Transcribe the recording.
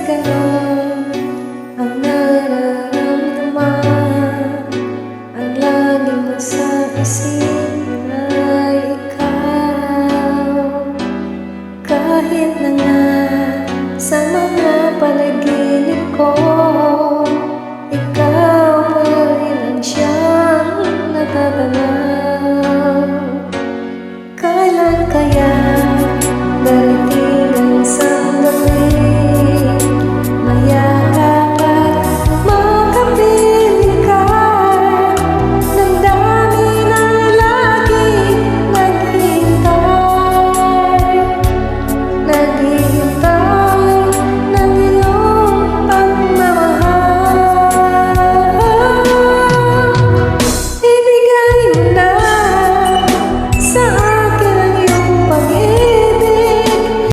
ganon ang nararamdaman. Ang laging nasa isip ay ikaw. Kahit na nga sa mga paligid